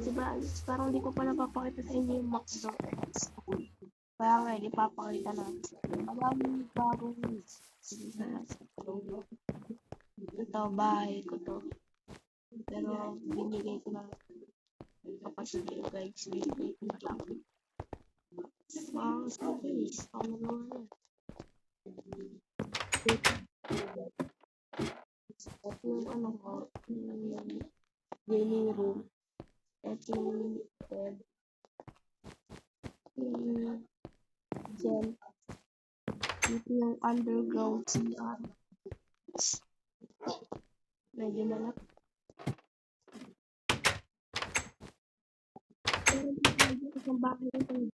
Diba, parang di ko pa napapakita sa inyo yung McDo. Kaya nga, ipapakita na. Maraming bagong ito, bahay ko to. Pero, binigay ko lang kapatid ko, guys. Binigay ko lang. Mga service, pangalawa na. At yung ano ko, yung gaming room. At yung bed. Yung gem. Dito yung underground CR. Medyo malap. Pero medyo isang bahay ito.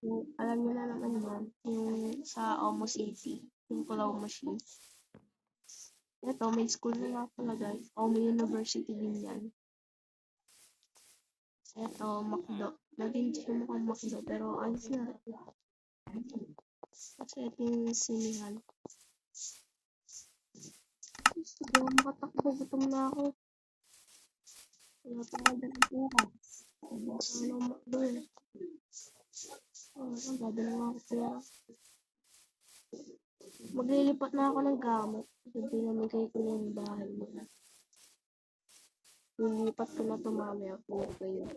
Yung, alam nyo na naman yan, yung sa Omo City, yung Pulau Machine. Ito, may school na nga pala guys. Omo University din yan. Ito, McDo. Naging siya mukhang McDo, pero ayos na. Kasi ito yung sinihan. Sige, makatakbo. Gutom na ako. Wala pa nga dala pera. Ano McDo eh. Ang dadala nga ako pera. Maglilipat na ako ng gamit. Hindi naman kayo ko yung bahay mo. Lilipat ko na ito mamaya. Puno ko yun.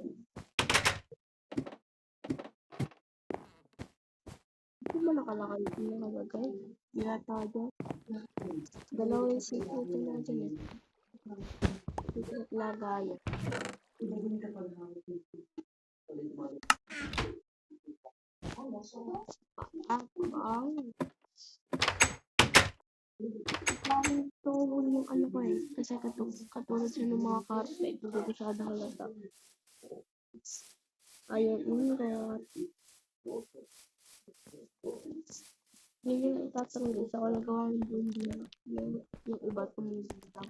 Hindi mo nakalakay. Hindi nakalagay. Hindi nata dyan. Dalawa yung secret na dyan eh. Secret lagayan. Ang parang tuhol yung ano ko eh. Kasi katulad siya ng mga carpet. Hindi ko siya halata. Ayun, kaya yun yung itatanong din sa kalagawa ng bundi na yung iba tumigil lang.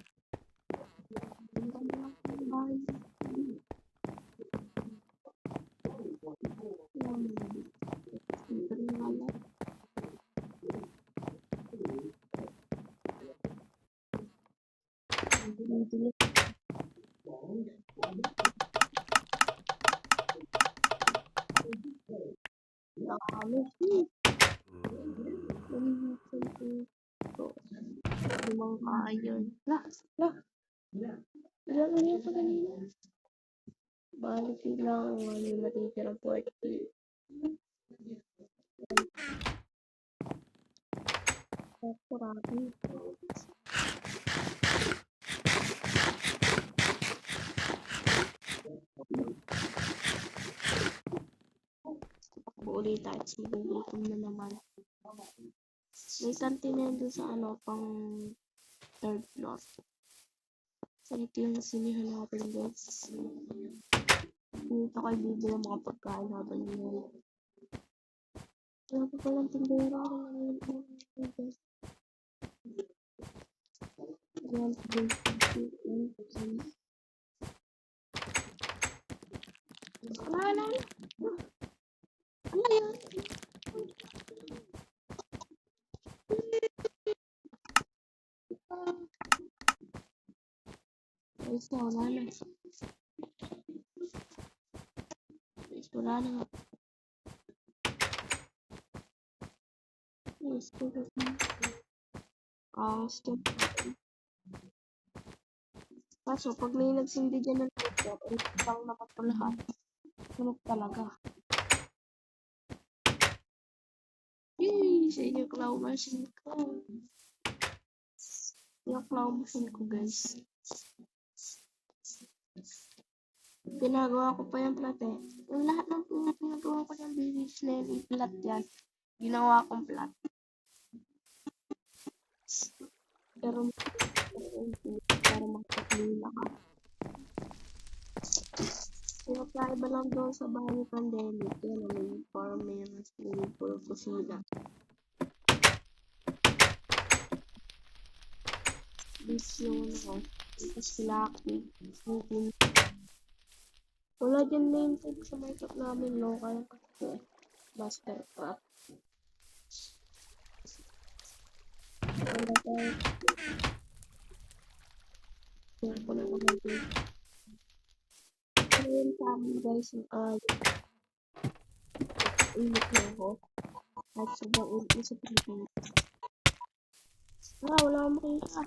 Ang ganda lang ng bahay. Ito rin nga lang. Didilit. Nakakami. Nalimutan ko ito. Limang kayon. Lah. Ilan pa kanina? Balik lang yung natitira 40. Kurami. Takbo ulit tayo. Magugutom na naman. May kantina doon sa ano, pang third floor. So, ito yung sinihan natin guys. Dito kayo bibili mga pagkain habang yun. Wala pa palang tindera ako na guys. Ayan, ano yun? Guys, wala na. Guys, wala na nga. Guys, wala na. Stop. Kaso, pag may nagsindi dyan ng lighter, lang naman ito lahat. Sunog talaga. Yay! Sa inyo claw machine ko. Yung claw machine ko, guys. Ginagawa ko pa yung plat eh. Yung lahat ng pinagawa ko ng babies na yung plat yan. Ginawa kong plat. Pero para makapagpila ka. Pero kaya ba lang doon sa bahay ni Pandemic, yan ang may farm, may swimming pool, kusina. This yung ano, tapos lucky, smoking. Wala dyan name tag sa makeup namin, no? Kaya kasi, Mastercraft. Yan ko na naman din. Pero yun sa amin guys, yung init na ako. At sobrang init na sa Pilipinas. Wala akong makita.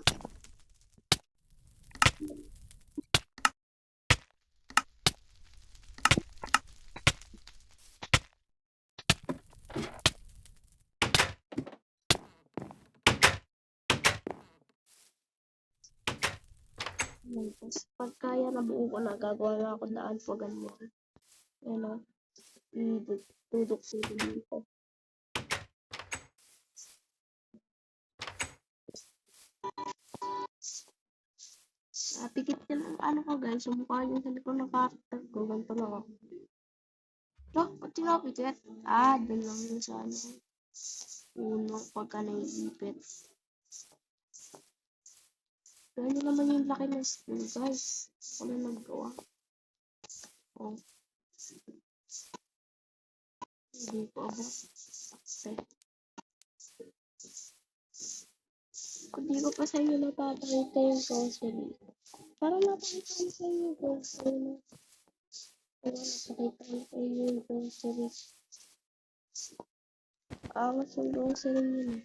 Tapos pagka yan nabuo ko na, gagawa na ako daan po ganyan. Yan o. Tudok dito. Pikit ka lang ano ko guys, yung mukha yung sa likod ng character ko, ganito lang ako. Ba't tinapikit? Doon lang yun sa ano. Uno, pagka naipit. Ganyan naman yung laki ng spoon guys. Ano naggawa? Oh. Hindi ko abot. Okay. Kung di ko pa sa inyo napapakita yung grocery. Parang napakita ko sa inyo yung grocery. Pero napakita ko sa inyo yung grocery. Angas yung grocery yun.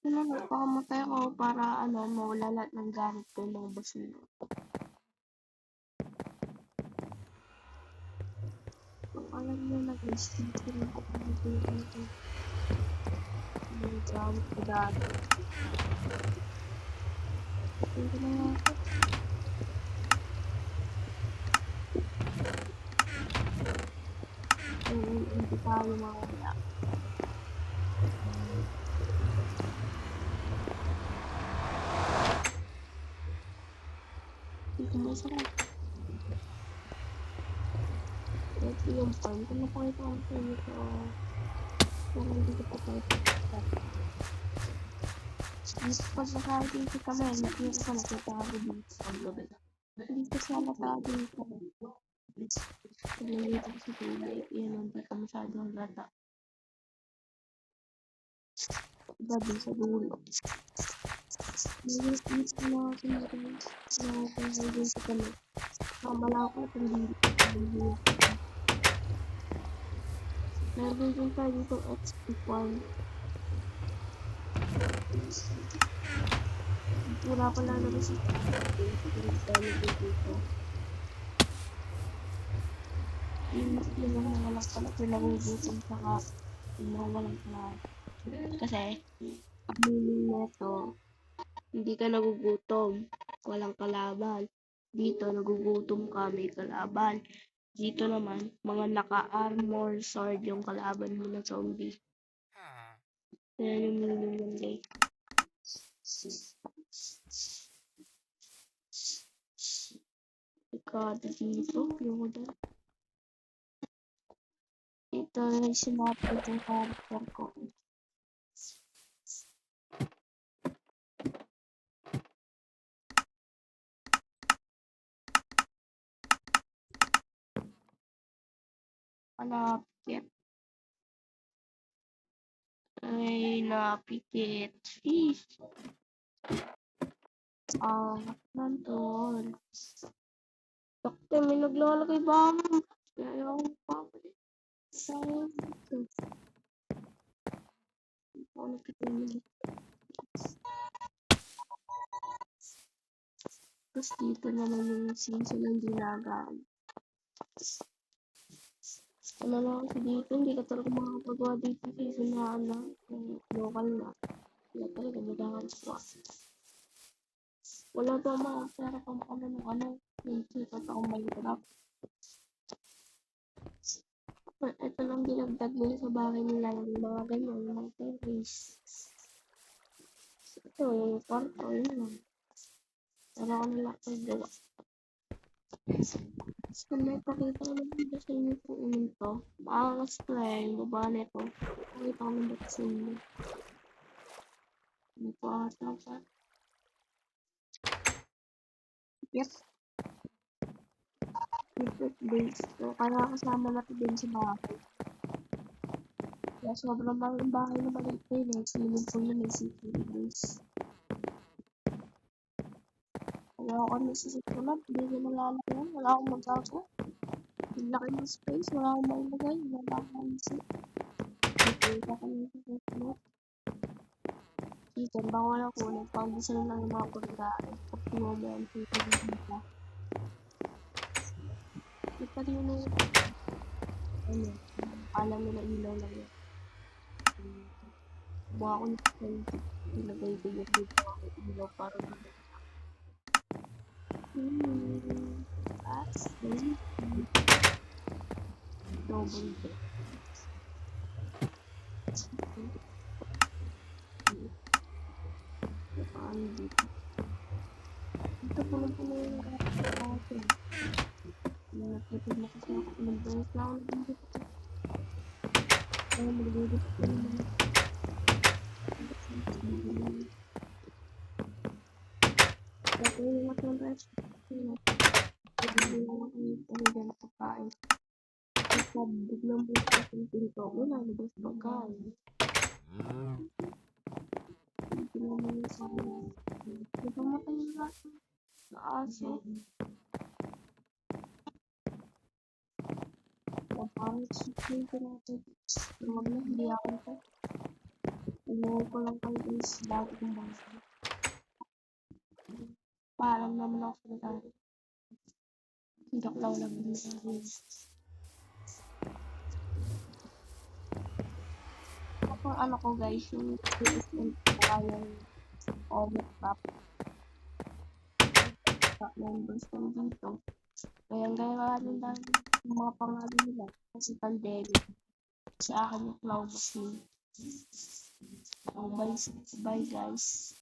Nagpakamatay ako para mawala lahat ng gamit ko yung mga basura. Kung alam nyo na guys, dito rin ako pinagpilitan ko. Yung gamit ko dati. Dito na nga ako. Hindi tayo mawala. Dito mo sarap. Ito yung farm. Kung napakita ko sa inyo ito, pero hindi ko pa tayo pagkakat. Dito pag nakakita kami, nakita ko dito ang gabi. Dito siya nakakita. Nalilito ko sa tubig. Yan, hindi ka masyadong gata. Gabi sa dulo. Nalilito na ako sa mga nakakahalitin sa kami. Kamala ko at hindi ko. Meron din tayo dito XP1. Wala pala na kasi dito. Yung mga walang pala pinagugutom saka yung mga walang pala. Kasi, ang meaning neto, hindi ka nagugutom, walang kalaban. Dito, nagugutom ka, may kalaban. Dito naman, mga naka-armor sword yung kalaban mo na zombie. Yan yung meaning ng day. Ikaw, dito, yung dito. Ito yung sinapit yung character ko. Napikit. Ay, napikit. Sheesh. Nandun. Doktor, may naglalagay ba mo? Ayaw ko pa. Sayang dito. Ako nakikinig. Tapos dito naman yung season ng dinagaan. Ano lang kasi dito, hindi ka talaga makakagawa dito season na local na. Wala talaga magkakagawa. Wala ba mga pera pang yung sikat ako Minecraft. Ito lang dinagdag nila sa bahay nila yung mga ganyan, yung mga terrace. Ito, yung kwarto, yun lang. Pero ako nila gawa. So, may pakita ko lang dito sa inyo kung unin to. Maangas to yung baba nito. Pakita ko lang dito sa inyo. Hindi po ata pa. Yep. Secret base. So, kaya kasama natin din sa bahay. Kaya sobrang maraming bahay na maliit na yun eh. Swimming pool yun eh, city place. Kaya ako kami sa susunod, hindi ko nalalaman, wala akong magagawa. Ang laki ng space, wala akong mailagay, wala akong maisip. Ito kami sa susunod. Chicken, baka wala kunin, pang-design lang yung mga pagkain. Pag mo yan, chicken dito. Ito rin yung ano, alam nila ilaw lang yan. Buha ko ng 20, ilagay ko yung dito ako ilaw para dito. As double bed. Ito puno-puno yung atin. Nagtipid na kasi ako. Nag-break na ako nag-break ako. Kaya mag-break ko naman. Kaya yung mga rest. Hindi lang ako yung talaga na pagkain. Kasi biglang bukas yung pinto. Wala, nabas pagkain. Hindi naman yung sabi. Di ba matayin natin na aso? Kaya parang chicken ko natin. Huwag na, hindi ako ito. Inuwi ko lang kayo guys. Dati kong bangsa. Paalam naman ako sa nagari. Joke lang naman natin. Ako ano ko guys, yung CSN ko yung Omit Top members ko dito. Kaya gaya din dahil yung mga pangalan nila. Kasi pandemic. Sa akin yung Cloud Muslim. So, bye guys.